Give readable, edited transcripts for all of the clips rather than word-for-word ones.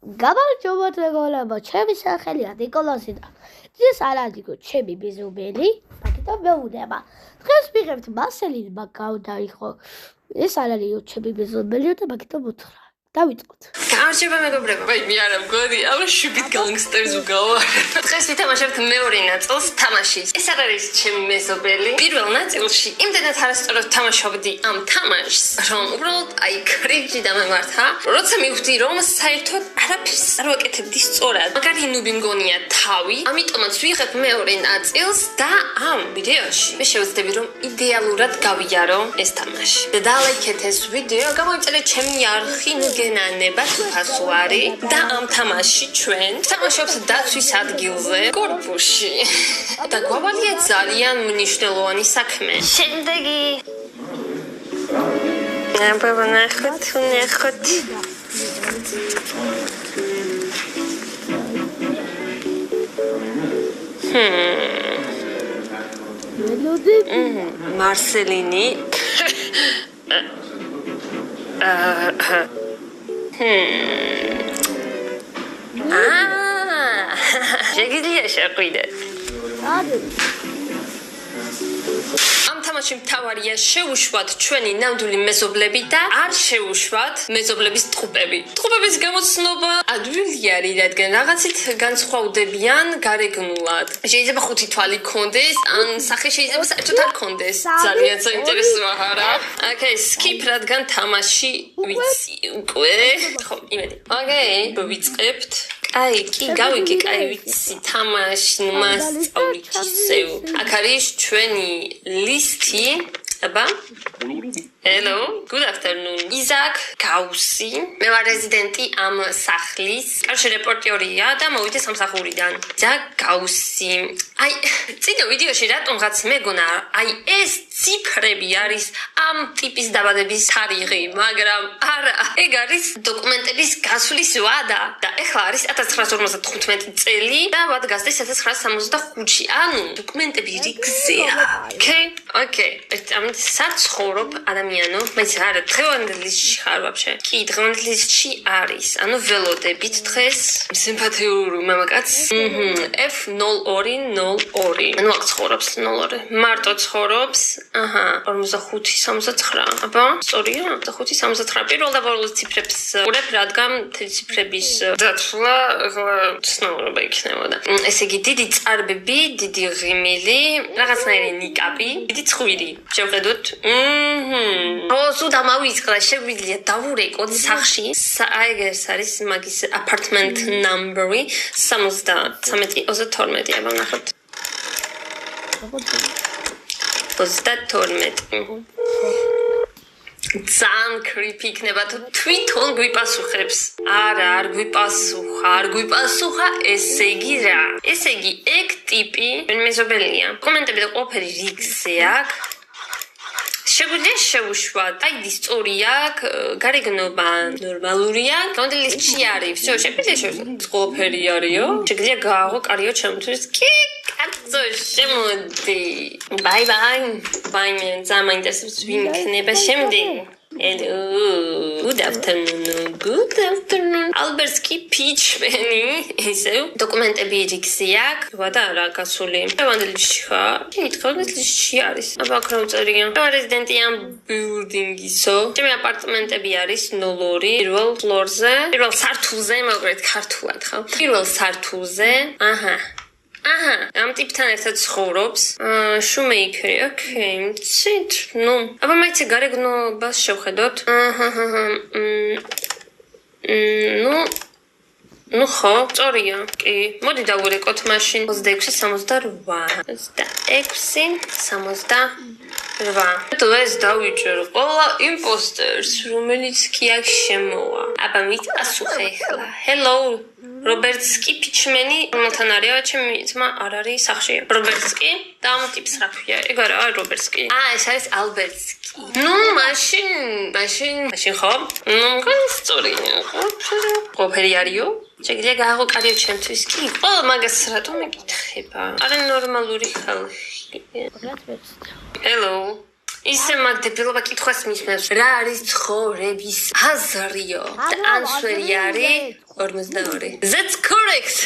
გამარჯობა მეგობრებო, ჩემი სახელია ნიკოლასი და ეს არადიკო ჩემი მეზობელი, მაგითა მეუნება. დღეს ვიღებთ მასელინა გავდაიხო. ეს არადიკო ჩემი მეზობელი და მაგითა მოთხრა. დავიწყოთ. გამარჯობა მეგობრებო. აი მე არა მგონი, აბა შუბით განგსტერს ვგავარ. დღეს ვითამაშებთ მეორე ნაწილს თამაშის. ეს არ არის ჩემი მეზობელი. პირველ ნაწილში იმდენად არასწორად თამაშობდი ამ თამაშს, რომ უბრალოდ აი კრიჯი დამემართა. როცა მივხვდი, რომ საერთოდ არაფერს არ ვაკეთებდი სწორად. მაგარი ნუბი მგონია თავი, ამიტომაც ვიღებ მეორე ნაწილს და ამ ვიდეოში მე შევძდები რომ იდეალურად გავიარო ეს თამაში. და დალაიქეთ ეს ვიდეო, გამოიწერეთ ჩემი არხი ნუგენანება ფასუარი და ამ თამაში ჩვენ თამაშობთ დაცვის ადგილზე კორპუსში. და გვავალია ძალიან მნიშვნელოვანი საქმე. შემდეგი აბა ნახოთ. მარსელინი შეგიძლია შეყვიდეთ. ამ თამაში მთავარია შევუშვათ ჩვენი ნამდვილი მეზობლები და არ შევუშვათ მეზობლების ტყუპები. ტყუპების გამოცნობა ადვილი არის, რადგან რაღაცით განსხვავდებიან გარეგნულად. შეიძლება 5 თვალი ქონდეს, ან სახე შეიძლება საერთოდ არ ქონდეს. ძალიან საინტერესოა, არა? ოკეი, skip, რადგან თამაში ვიცი უკვე. ხო, იმედი. ოკეი, ვიწყებთ. აი, კი გავიგე, კაი ვიცი თამაში მასწავლით ისევ. აქ არის ჩვენი ლისტი. აბა. Hello, good afternoon. Isaac Gausi. მე ვარ რეზიდენტი ამ სახლის. კარში რეპორტიორია და მოვიდე სამსახურიდან. Isaac Gausi. აი, წინა ვიდეოში რატომღაც მეგონა, აი ეს ციფრები არის ამ ტიპის დაბადების თარიღი, მაგრამ არა, ეგ არის დოკუმენტების გასვლის ვადა და ეხლა არის 1955 წელი და ვად გასდეს 1965-ში. ანუ დოკუმენტები რიგზეა. Okay. ამ საცხოვრობ ადამიანო, მეც არა დღევანდელ ლისტში ხარ ვაფშე. კი, დღევანდელ ლისტში არის. ანუ ველოდებით დღეს სიმპათიური მამაკაც. F0202. ანუ აქ ცხოვრობს 02. მარტო ცხოვრობს. 45-69. აბა, სწორია? 45-69. პირველ და ბოლოს ციფრებს ვუყურებ, რადგან ციფრების დაცვა ცნობილობა იქნებოდა. ესე იგი, დიდი წარბები, დიდი ღიმილი, რაღაცნაირი ნიკაპი, დიდი ცხვირი. შევხედოთ. სულ დამავიწყდა, შეგვიძლია დავურეკოთ სახში. აი ეს არის მაგის apartment number-ი 73-32. აბა ნახოთ. 32. ძალიან creepy იქნება თუ თვითონ გვიპასუხებს. არა, არ გვიპასუხა, ესე იგი რა? ესე იგი, ეგ ტიპი მეზობელია. კომენტები და ყველაფერი რიგზე აქვს. შეგვიძლია შევუშვათ. აი, სწორი აქვს, გარეგნობა ნორმალურია. გონდელი ლისტში არის. всё, შეგვიძლია შევუშვათ. ყველაფერი არისო. შეგვიძლია გააღო კარიო ჩემთვის. კი, კაცო, შემოდი. Bye. Bye, man. ძალიან მაინტერესებს ვინ იქნება შემდეგი. Hello. Good afternoon. Alberski pitchmeni. Ისევ დოკუმენტები რიგზე აქვს. ვადა რა გასული.ევანდელში ხარ? კი, თქონდელში არის. აბა აქ რა უწერია? ვარ რეზიდენტი ამ ბილდინგისო. ჩემი აპარტამენტები არის 02 პირველ ფლორზე. პირველ სართულზე, მაგრამ ქართულად ხო? პირველ სართულზე. ამ ტიპთან ერთად ცხოვრობს. შუმეიკერი, ოკეი. ცით, აბა მაიცე გარეგნობას შევხედოთ. ხო, სწორია. კი, მოდი დავურეკოთ მაშინ. 26-68. დღეს დავიჭერ ყველა იმპოსტერს, რომელიც კი აქ შემოვა. აბა მიწასუხე ახლა. Hello. რობერტსკი პიჩმენი, რომელთან არის ჩემი ძმა არ არის სახში. რობერტსკი და ამ ტიპს რა ქვია? ეგ არა, რობერტსკი. ეს არის ალბერტსკი. მაშინ ხო? სწორია. ყველაფერი არისო? შეგვიძლია გააღო კარიო ჩემთვის. კი, ყველა მაგას რატომ მეკითხება? არა ნორმალური ხალხი. Hello. ისე მაგდებილობა კითხვას მისმენს. რა არის ცხოვრების აზრიო? და ანსვერი არის 42. That's correct.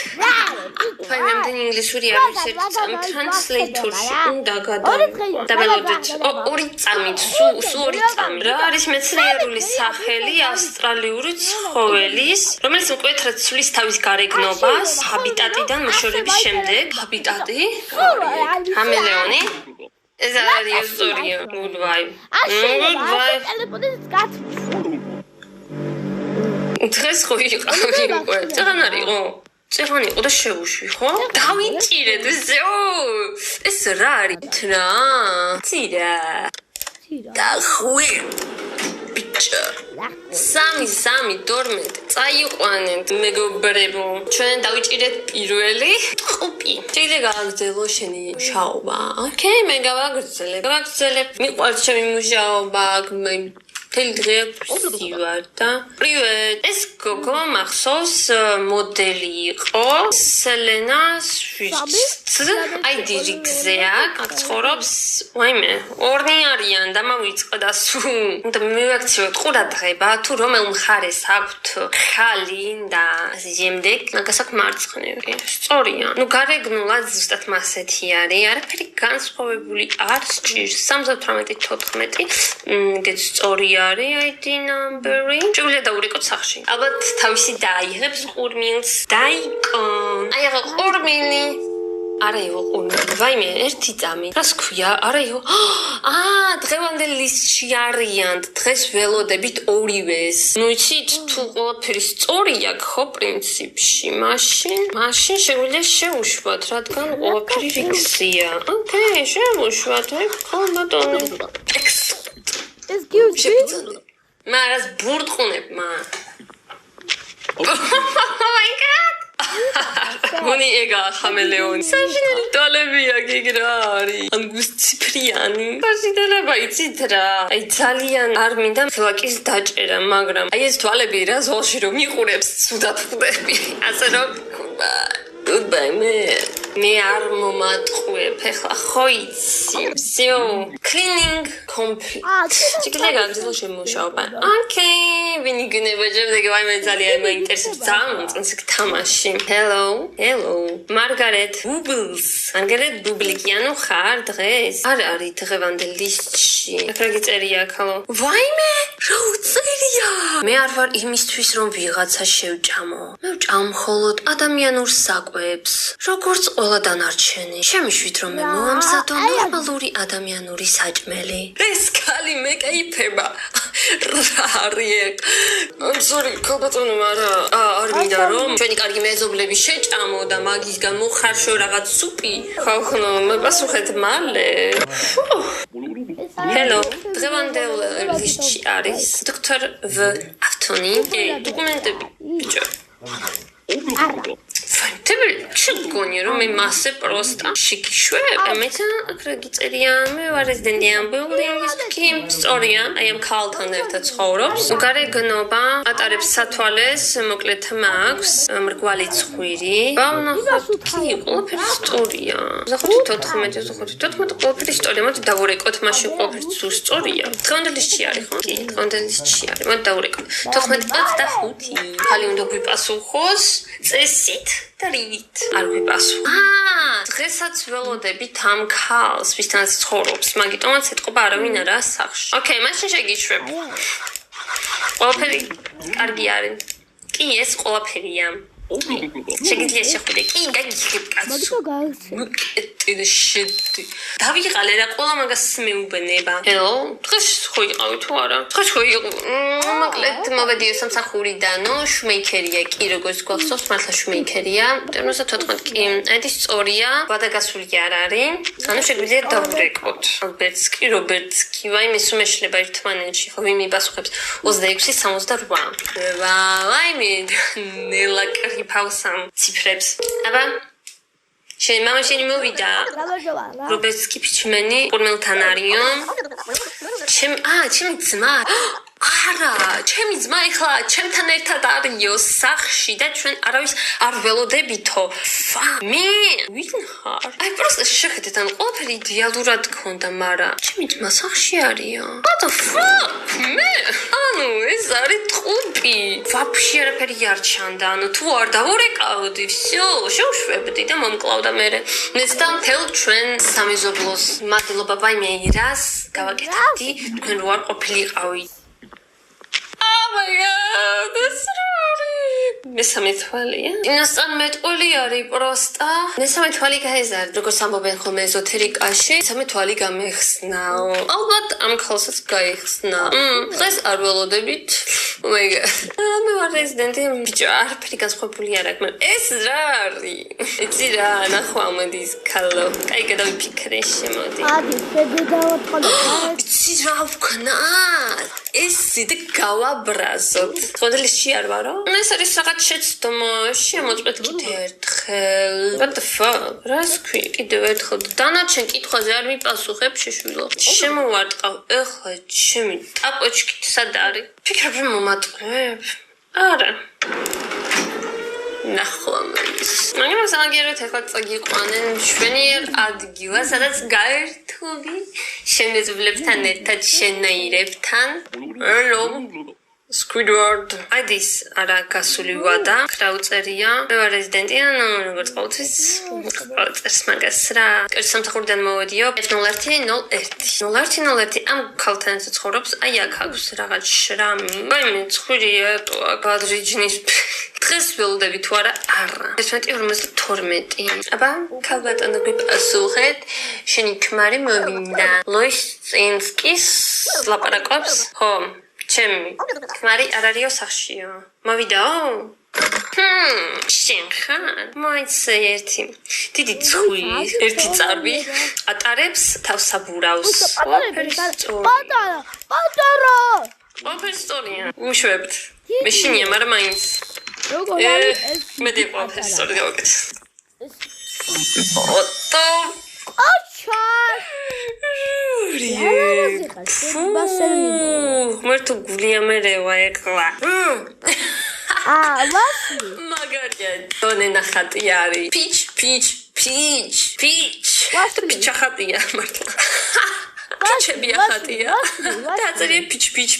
Ფაინ ამდენი ინგლისური არის ერთ ტრანსლეიტორში უნდა გადავიყო. დაბალობდეთ. ორი წამით, სულ ორი წამი. რა არის მეცნიერული სახელი ავსტრალიური ცხოველის, რომელიც მკვეთრად ცვლის თავის გარეგნობას ჰაბიტატიდან მოშორების შემდეგ? ჰაბიტატი? ჰამელეონი? ეს არის ისტორია. Good vibe. Good vibe. ტელეფონის გაცვლის. დღეს ხო იყავი უკვე. წაღან არისო? წაღან იყო და შევუშვი, ხო? დავიჭირეთ ზეო. ეს რა არის რა? ცირა. დახვი. ბიჭა. სამი დორმეთ. წაიყვანეთ მეგობრებო. ჩვენ დავიჭირეთ პირველი ტყუპი. შეიძლება გავაგრძელო შენი მუშაობა. ოკეი, მე გავაგრძელებ. მიყვარს ჩემი მუშაობა. მთელი დღე ვარ და პრივეტ. ეს გოგო მახსოვს მოდელი იყო სელენა სვიჩს. აი დირიგზეა, აქ ცხოვრობს. ვაიმე, ორნი არიან და მოვიწყო და სულ. და მივაქციოთ ყურადღება თუ რომელ მხარეს აქვთ ხალი და ასე შემდეგ. მაგას აქვს მარცხნივი. სწორია. ნუ გარეგნულად ზუსტად მასეთი არის. არაფერი განსხვავებული არ სჭირს. 78-14. ეგეც სწორია. ID number-ი. შეგვიძლია დავურეკოთ სახში. ალბათ თავისი დაიღებს ყურმილს. დაიკონ. აი აღა ყურმილი. არა იყო ყურმილი. ვაიმე, ერთი წამი. რას ქვია? არა იყო. დღევანდელ ლისტში არიან. დღეს ველოდებით ორივეს. ნუ იცით თუ ყველაფერი სწორია ხო პრინციპში. მაშინ შეგვიძლია შევუშვათ, რადგან ყველაფერი რიგზია. ოკეი, შევუშვათ. ხო, ბატონო. It's cute. Maras burtquneb ma. Oh my god. Guni ega xameleoni. Sashini dalebia gigra ari. Angus tsifriani. Pasidaleba itsით რა. Ai ძალიან არ მინდა ფლაკის დაჭერა, მაგრამ აი ეს თვალები რა ზოლში რომ მიყურებს ცუდად ხვდები. ასე რომ Goodbye, man. მე არ მომატყუებ, ეხლა ხო იცი. Всё. Cleaning complete. შეიძლება გამძლო შემოშაობა. Okay, ვინი გნება შემდეგ ვაიმე ძალიან მაინტერესებს ძალიან წინსი თამაში. Hello. Margaret Bublikიანო ხარ დღეს? არ არის დღევანდელ ლისტში. აქ რა გიწერია ხალო? ვაიმე, რა უწერია? მე არ ვარ იმისთვის რომ ვიღაცა შევჭამო. მე ვჭამ მხოლოდ ადამიანურ საკვებს. როგორც ყველა დანარჩენი. შემიშვით რომ მე მომამზადო ნორმალური ადამიანური საჭმელი. ეს კალი მეკაიფება. რა არის? sorry, კობატონო, მაგრამ არ მინდა რომ ჩვენი კარგი მეზობლები შეჭამო და მაგის გამო ხარშო რაღაც სუპი. ხალხო, მოგასუხეთ მალე. Hello, დღევანდელ ლისტში არის დოქტორ V. ავტონი. დოკუმენტები. ბიჭო. Фантები ჩიგონი რომ მე მასე პროსტა შეკიშვებ მეცა აქ რა გიწერია მე ვარ რეზიდენტიან ბიულდინგის კიმ სწორია I am Carlton ერთად ცხოვრობს გარეგნობა ატარებს სათვალეს მოკლედ მაქვს მრგვალი ცხვირი ბავნახოთ კი ყველაფერი სწორია 14 ყველაფერი სწორია მოდი დავურეკოთ მაშინ ყველაფერი სულ სწორია დღევანდელ ლისტში არის ხო კი დღევანდელ ლისტში არის მოდი დავურეკოთ 14-25 ხალი უნდა გვიპასუხოს წესით Дарит. არ ვიპასო. დღესაც ველოდებით ამ ქალს, ვისთანაც ცხოვრობს, მაგიტომაც ეთყობა არავინ არა სახში. ოკეი, მაშინ შეგიშვებ. ყველაფერი კარგი არის. კი, ეს ყველაფერია. შეგიძლია შეხვიდე. კი, გაგიხებ კაცო. შეთი. დავიღალე რა ყველა მაგას მეუბნება. Hello. დღეს ხო იყავი თუ არა? დღეს ხო იყო. მოკლედ მოვედიო სამსახურიდანო, შუმეიქერია კი, როგორც გახსოვს, მართლა შუმეიქერია. 14 კი. აი სწორია, ვადაგასული არ არის. ანუ შეგვიძლია დავვრეკოთ. რობერტსკი, ვაიმე სუმეშლება ერთმანეთში, ხო ვინ მიპასუხებს 26-68. ვაიმე ნელა ფავსამ ციფრებს. აბა შენ მამა შენი მოვიდა. რობერტსკი ფიჩმენი ყურმელთან არიო. ჩემი ძმა. არა, ჩემი ძმა ეხლა ჩემთან ერთად არისო სახლში და ჩვენ არავის არ ველოდებითო. მე ვინ ხარ? აი პროსტა შეხედეთ, ან ყველაფერი იდეალურად გქონდა, მაგრამ ჩემი ძმა სახლში არისო. What the fuck? მე? ანუ ეს არის ტყუპი. ვაფშე არაფერი არ ჩანდა. ანუ თუ არ დავურეკავდი, всё, შევშვებდი და მომკლავდა მე. ნესთან თელ ჩვენ სამეზობლოს მადლობა ვაიმე რას გავაკეთებდი, თქვენ რო არ ყოფილიყავით. Oh my god, that's really... მესამე თვალია. ინასთან მეტყოლი არის პროსტა. მესამე თვალი გაეზარ, როგორც ამბობენ ხოლმე ეზოთერიკაში, მესამე თვალი გამეხსნაო. ალბათ ამ ქალსაც გაეხსნა. დღეს არ ველოდებით. Oh my god. მე ვარ რეზიდენტი, ბიჭო, არაფერი განსხვავებული არ აქვს, მაგრამ ეს რა არის? იცი რა, ნახვა ამოდის ქალო. კაი გადავიფიქრე შემოდი. ადი, შეგედავატყალე. იცი რა ვქნათ? ეს სიდ გავაბრაზოთ. ხოდელში არ ვარო? ეს არის რაღაც შეცდომა, შემოწმეთ კიდე ერთხელ. What the fuck? რას ქვი? კიდევ ერთხელ დანარჩენ კითხვაზე არ მიპასუხებ შეშვილო. შემოვარტყავ ეხლა ჩემი ტაპოჩკი სად არის? ფიქრობ რომ მომატყუებ? არა. ნახლამის. მაგრამ საგიეროთ ეხლა წაგიყვანენ შვენიერ ადგილას, სადაც გაერთობი შემეძლებთან ერთად შენაირებთან. Hello. Squidward. Aidis არა გასული ვადა. ქრაუწერია. მე ვარ რეზიდენტი, ანუ როგორც ყოველთვის წერს მაგას რა. კერძო სამსახურიდან მოვედიო 0101. 0101 ამ ქალთან ცხოვრობს, აი აქ აქვს რაღაც შრამი. აი მე ცხვირია, გადრიჯნის დღეს ველოდები თუ არა? არა. 11:52. აბა, ქალბატონო გიპასუხეთ. შენი ქმარი მოვიდა. ლოისინსკის ლაპარაკობს? ხო. ჩემი ქმარი არ არისო სახლშიო. მოვიდაო? შენ ხარ? მოიცა ერთი დიდი ცხვი, ერთი წარბი ატარებს თავს საბურავს. პატარა! პროფესორია. უშვებთ. მე შინია, მაგრამ მაინც. როგორ არის ეს? მე დი პროფესორი გავაკეთე. ოტო. აჩა! მერტო გულია მერევა ეკლა. ვასი? მაგარია. დონე ნახატი არის. პიჩ. პიჩა ხატია მართლა. პიჩები ხატია. დაწერია პიჩ.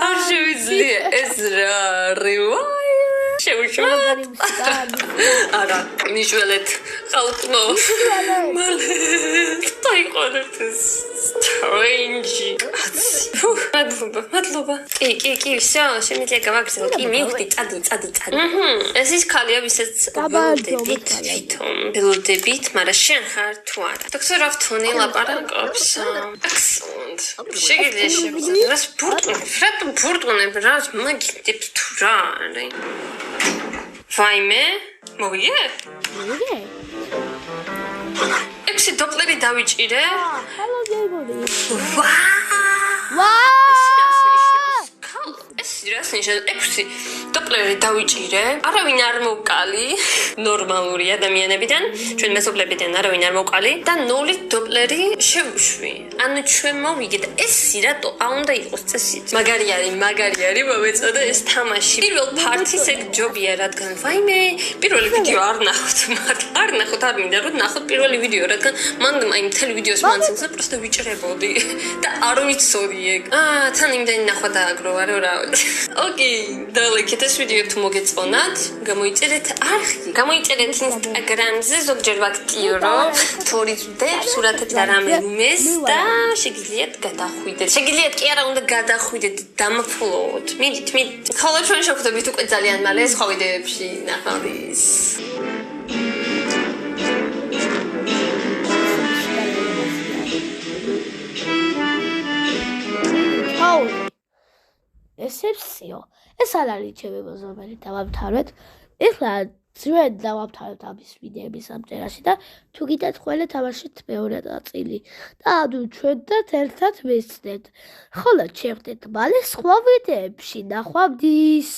არ შევიძლია ეს რა რივა. შევშველად. არა, მიშველეთ ხალხო. მალე. ტაიყონეთ სტრენჯი. მადლობა. კი, всё, შემიძლია გავაგრძელო. კი, მივხვდი, წადი. ეს ის ქალია, ვისაც ველოდებით, მაგრამ შენ ხარ თუ არა? დოქტორ ავთონი ლაპარაკობს. Excellent. შეგიძლია შევძლებთ. რას ბურტყუნებ, რას მაგიდებს თუ რა არის? ვაიმე, მოვიგე? მოვიგე? ექვსი დოპლერი დავიჭირე. ჰალო გეიბოდი. ვაა! ეს რას ნიშნავს? ექვსი დოპლერი დავიჭირე. არავინ არ მოვკალი. ნორმალური ადამიანებიდან, ჩვენ მეზობლებიდან არავინ არ მოვკალი და 0 დოპლერი შევუშვი. ანუ ჩვენ მოვიგეთ ეს რატო უნდა იყოს წესით. მაგარი არის, მომეწოდა ეს თამაში. პირველ პარტის ეგ ჯობია, რადგან ვაიმე, პირველი ვიდეო არ ნახოთ, არ მინდა რომ ნახოთ პირველი ვიდეო, რადგან მან აი მთელი ვიდეოს მანძილზე просто ვიჭრებოდი და არ ვიცოდი ეგ. თან იმდენი ნახვა დააგროვა რა. ოკეი, დალექეთ ეს ვიდეო თუ მოგეწონათ, გამოიწერეთ არხი, გამოიწერეთ ინსტაგრამზე, ზოგჯერ ვაქტიურობ, სტორიზებს, სურათებს და რამეს და შეგიძლიათ გადახვიდეთ. შეგიძლიათ კი არა უნდა გადახვიდეთ, დამფოლოვოთ. მიდით. ხოლმე ჩვენ შევხვდებით უკვე ძალიან მალე სხვა ვიდეოებში ნახავთ. ესეცსიო. ეს არ არის ჩემი მოზომელი დავამთავრეთ. ეხლა ძვენ დავამთავრეთ ამის ვიდეოების ამწერაში და თუ გიდათ ყველა თამაშით მეორე ნაწილი. და ანუ ჩვენთან ერთად მესწრეთ. ხოლო შევხვდეთ მალე სხვა ვიდეოებში. ნახვამდის.